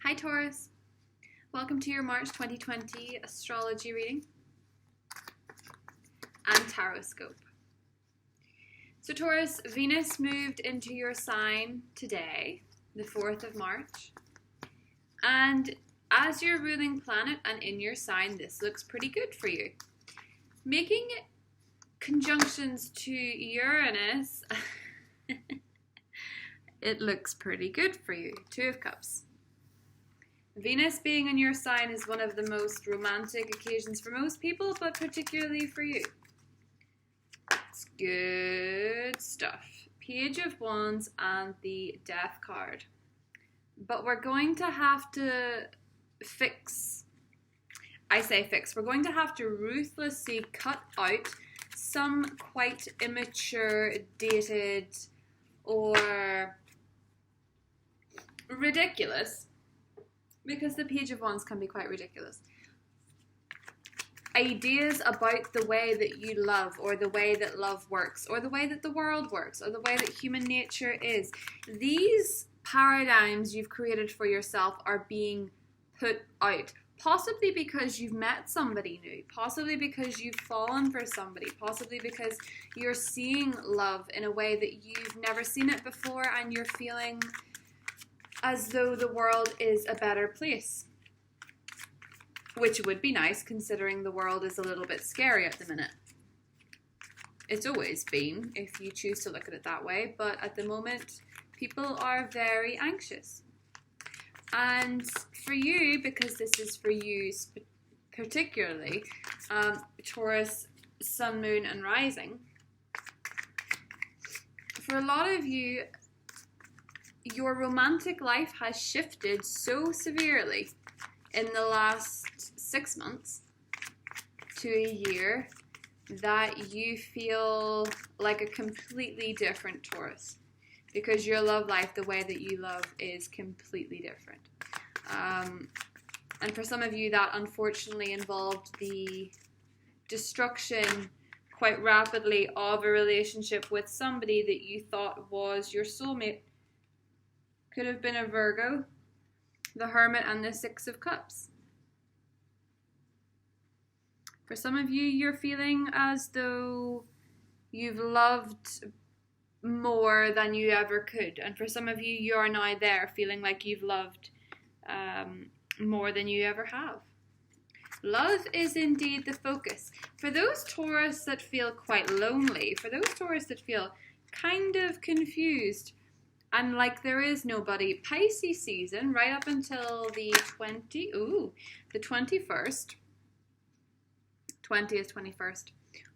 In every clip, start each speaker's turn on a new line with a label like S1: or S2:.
S1: Hi Taurus, welcome to your March 2020 astrology reading and tarotoscope. So Taurus, Venus moved into your sign today, the 4th of March, and as your ruling planet and in your sign, this looks pretty good for you. Making conjunctions to Uranus, it looks pretty good for you. 2 of Cups. Venus being in your sign is one of the most romantic occasions for most people, but particularly for you. It's good stuff. Page of Wands and the Death card. But we're going to have to we're going to have to ruthlessly cut out some quite immature, dated, or ridiculous, because the Page of Wands can be quite ridiculous, ideas about the way that you love, or the way that love works, or the way that the world works, or the way that human nature is. These paradigms you've created for yourself are being put out, possibly because you've met somebody new, possibly because you've fallen for somebody, possibly because you're seeing love in a way that you've never seen it before, and you're feeling as though the world is a better place, which would be nice considering the world is a little bit scary at the minute. It's always been, if you choose to look at it that way, but at the moment people are very anxious. And for you, because this is for you particularly, Taurus, Sun, Moon and Rising, for a lot of you, your romantic life has shifted so severely in the last 6 months to a year that you feel like a completely different Taurus, because your love life, the way that you love, is completely different. And for some of you, that unfortunately involved the destruction quite rapidly of a relationship with somebody that you thought was your soulmate. Could have been a Virgo, the Hermit and the 6 of Cups. For some of you, you're feeling as though you've loved more than you ever could. And for some of you, you're now there feeling like you've loved more than you ever have. Love is indeed the focus. For those Taurus that feel quite lonely, for those Taurus that feel kind of confused, and like there is nobody, Pisces season, right up until the 21st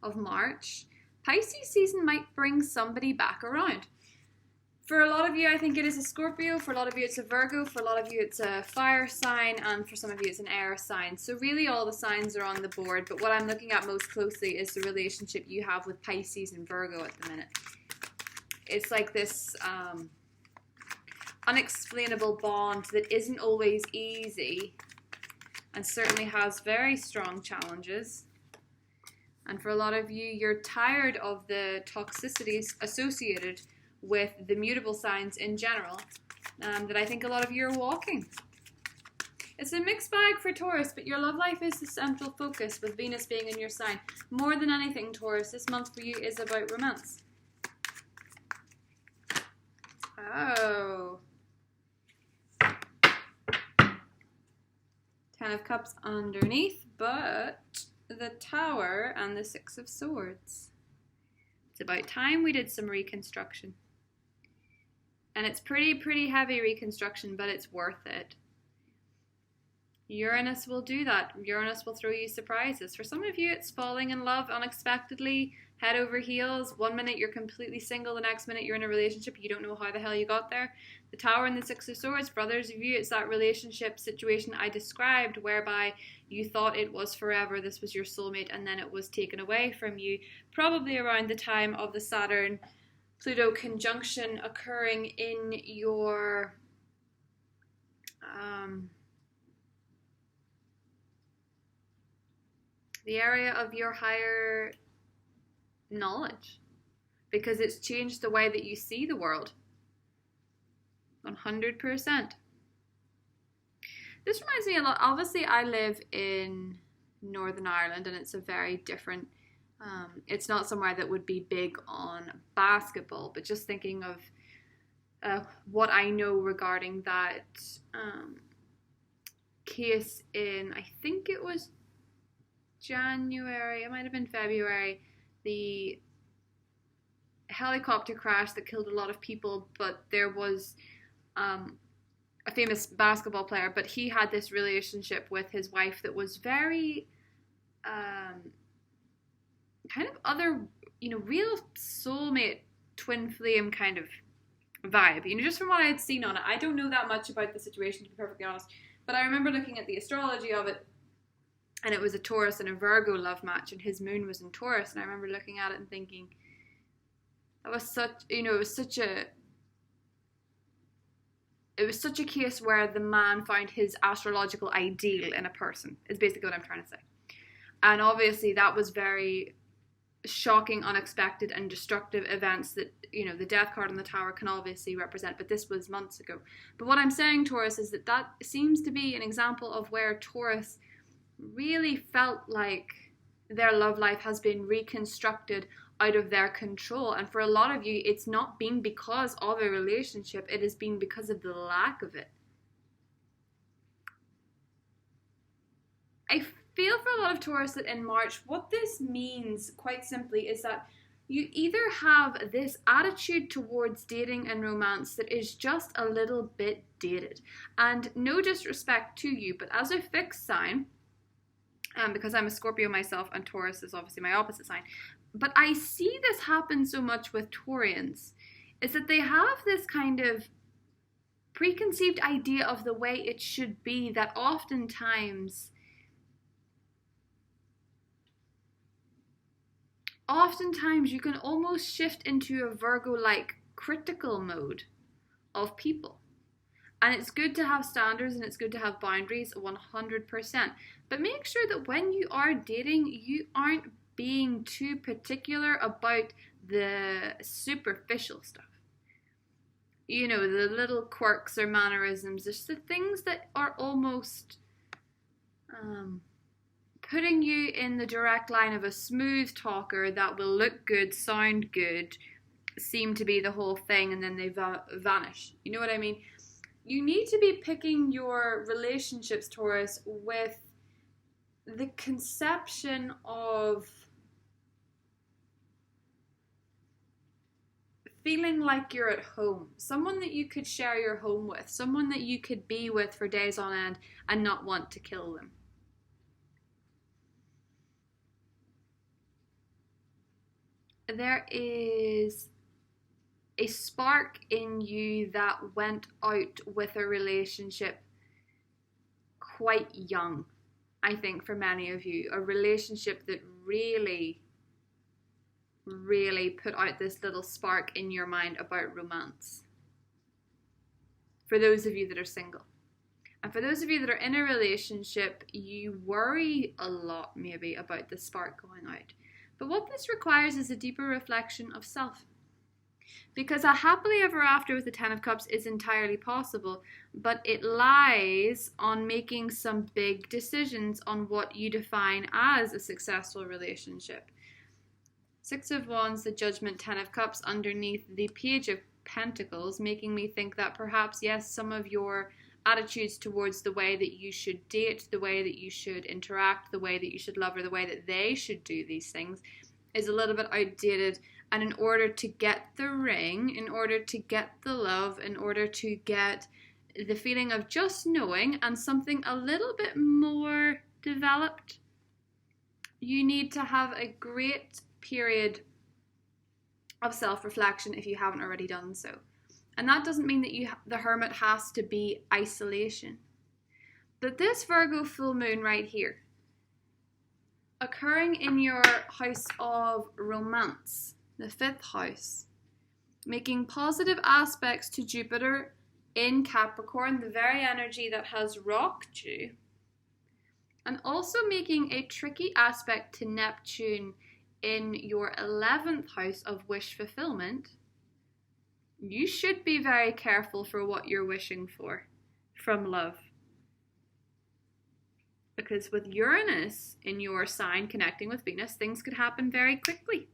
S1: of March, Pisces season might bring somebody back around. For a lot of you, I think it is a Scorpio. For a lot of you, it's a Virgo. For a lot of you, it's a fire sign. And for some of you, it's an air sign. So really all the signs are on the board. But what I'm looking at most closely is the relationship you have with Pisces and Virgo at the minute. It's like this unexplainable bond that isn't always easy, and certainly has very strong challenges. And for a lot of you, you're tired of the toxicities associated with the mutable signs in general that I think a lot of you are walking. It's a mixed bag for Taurus, but your love life is the central focus, with Venus being in your sign. More than anything, Taurus, this month for you is about romance. Oh. 10 of Cups underneath, but the Tower and the 6 of Swords. It's about time we did some reconstruction. And it's pretty heavy reconstruction, but it's worth it. Uranus will do that. Uranus will throw you surprises. For some of you, it's falling in love unexpectedly, head over heels. 1 minute you're completely single, the next minute you're in a relationship. You don't know how the hell you got there. The Tower and the 6 of Swords, for others of you, it's that relationship situation I described whereby you thought it was forever, this was your soulmate, and then it was taken away from you, probably around the time of the Saturn-Pluto conjunction occurring in your the area of your higher knowledge, because it's changed the way that you see the world. 100%. This reminds me a lot. Obviously, I live in Northern Ireland, and it's a very different. It's not somewhere that would be big on basketball, but just thinking of what I know regarding that case in, I think it was January, it might have been February, the helicopter crash that killed a lot of people, but there was a famous basketball player, but he had this relationship with his wife that was very kind of other, real soulmate, twin flame kind of vibe, just from what I had seen on it. I don't know that much about the situation, to be perfectly honest, but I remember looking at the astrology of it, and it was a Taurus and a Virgo love match, and his moon was in Taurus, and I remember looking at it and thinking, that was such, it was such a case where the man found his astrological ideal in a person, is basically what I'm trying to say. And obviously that was very shocking, unexpected, and destructive events that, the death card on the tower can obviously represent, but this was months ago. But what I'm saying, Taurus, is that seems to be an example of where Taurus really felt like their love life has been reconstructed out of their control. And for a lot of you, it's not been because of a relationship, it has been because of the lack of it. I feel for a lot of Taurus that in March, what this means quite simply is that you either have this attitude towards dating and romance that is just a little bit dated. And no disrespect to you, but as a fixed sign, because I'm a Scorpio myself and Taurus is obviously my opposite sign, but I see this happen so much with Taurians, is that they have this kind of preconceived idea of the way it should be that oftentimes you can almost shift into a Virgo-like critical mode of people. And it's good to have standards and it's good to have boundaries 100%. But make sure that when you are dating, you aren't being too particular about the superficial stuff. The little quirks or mannerisms, just the things that are almost putting you in the direct line of a smooth talker that will look good, sound good, seem to be the whole thing, and then they vanish. You know what I mean? You need to be picking your relationships, Taurus, with the conception of feeling like you're at home. Someone that you could share your home with. Someone that you could be with for days on end and not want to kill them. There is a spark in you that went out with a relationship quite young, I think, for many of you. A relationship that really, really put out this little spark in your mind about romance. For those of you that are single. And for those of you that are in a relationship, you worry a lot maybe about the spark going out. But what this requires is a deeper reflection of self. Because a happily ever after with the Ten of Cups is entirely possible, but it lies on making some big decisions on what you define as a successful relationship. Six of Wands, the Judgment, Ten of Cups underneath the Page of Pentacles, making me think that perhaps, yes, some of your attitudes towards the way that you should date, the way that you should interact, the way that you should love, or the way that they should do these things is a little bit outdated. And in order to get the ring, in order to get the love, in order to get the feeling of just knowing and something a little bit more developed, you need to have a great period of self-reflection if you haven't already done so. And that doesn't mean that the hermit has to be isolation. But this Virgo full moon right here, occurring in your house of romance, the 5th house, making positive aspects to Jupiter in Capricorn, the very energy that has rocked you, and also making a tricky aspect to Neptune in your 11th house of wish fulfillment. You should be very careful for what you're wishing for from love. Because with Uranus in your sign connecting with Venus, things could happen very quickly.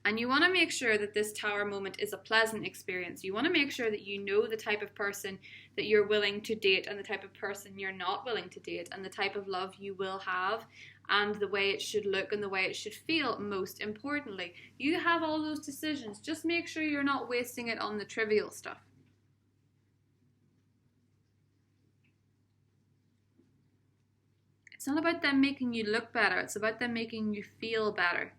S1: And you want to make sure that this Tower moment is a pleasant experience. You want to make sure that you know the type of person that you're willing to date and the type of person you're not willing to date and the type of love you will have and the way it should look and the way it should feel, most importantly. You have all those decisions. Just make sure you're not wasting it on the trivial stuff. It's not about them making you look better. It's about them making you feel better.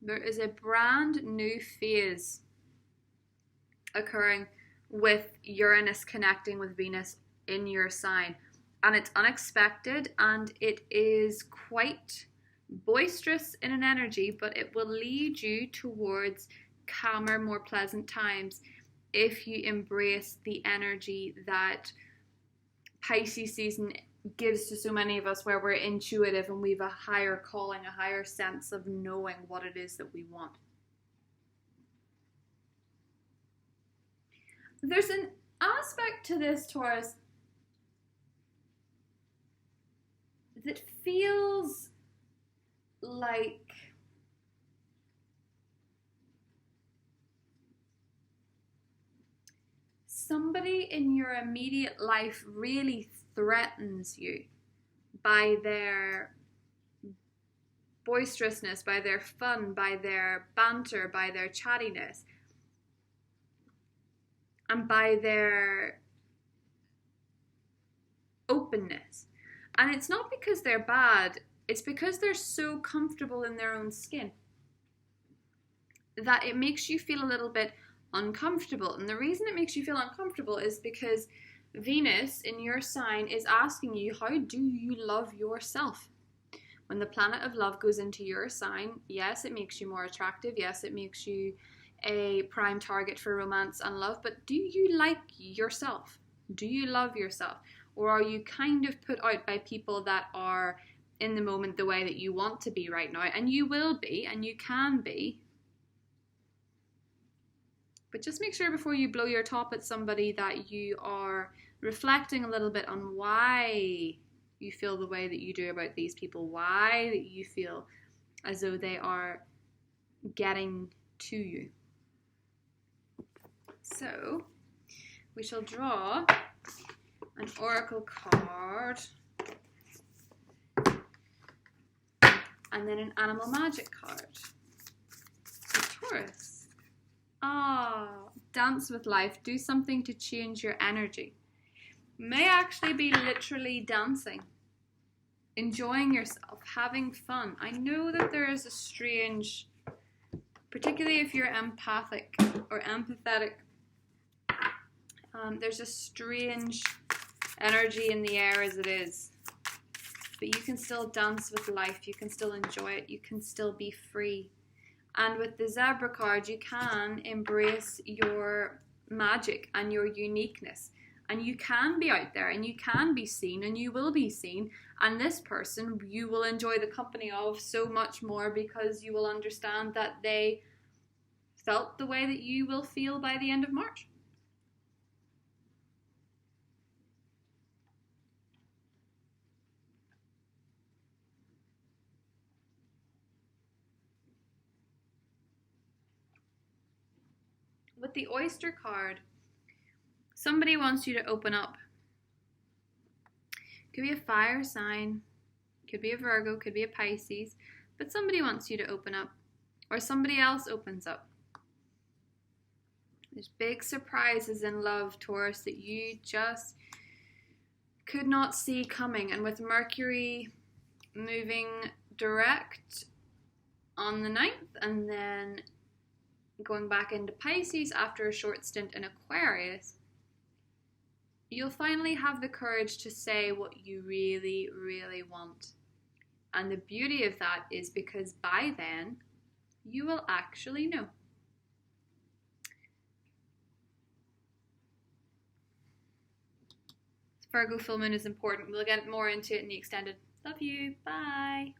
S1: There is a brand new phase occurring with Uranus connecting with Venus in your sign. And it's unexpected and it is quite boisterous in an energy, but it will lead you towards calmer, more pleasant times if you embrace the energy that Pisces season gives to so many of us, where we're intuitive and we have a higher calling, a higher sense of knowing what it is that we want. There's an aspect to this, Taurus, that feels like somebody in your immediate life really threatens you by their boisterousness, by their fun, by their banter, by their chattiness, and by their openness. And it's not because they're bad, it's because they're so comfortable in their own skin that it makes you feel a little bit uncomfortable. And the reason it makes you feel uncomfortable is because Venus in your sign is asking you, how do you love yourself? When the planet of love goes into your sign, yes, it makes you more attractive. Yes, it makes you a prime target for romance and love. But do you like yourself? Do you love yourself? Or are you kind of put out by people that are in the moment the way that you want to be right now? And you will be, and you can be. But just make sure before you blow your top at somebody that you are reflecting a little bit on why you feel the way that you do about these people, why that you feel as though they are getting to you. So we shall draw an oracle card and then an animal magic card. So Taurus. Dance with life. Do something to change your energy. May actually be literally dancing, enjoying yourself, having fun. I know that there is a strange, particularly if you're empathic or empathetic, there's a strange energy in the air as it is. But you can still dance with life. You can still enjoy it. You can still be free. And with the zebra card, you can embrace your magic and your uniqueness. And you can be out there and you can be seen and you will be seen. And this person you will enjoy the company of so much more because you will understand that they felt the way that you will feel by the end of March. With the oyster card, somebody wants you to open up. Could be a fire sign, could be a Virgo, could be a Pisces, but somebody wants you to open up, or somebody else opens up. There's big surprises in love, Taurus, that you just could not see coming. And with Mercury moving direct on the 9th and then going back into Pisces after a short stint in Aquarius, you'll finally have the courage to say what you really, really want. And the beauty of that is because by then, you will actually know. Virgo full moon is important. We'll get more into it in the extended. Love you. Bye.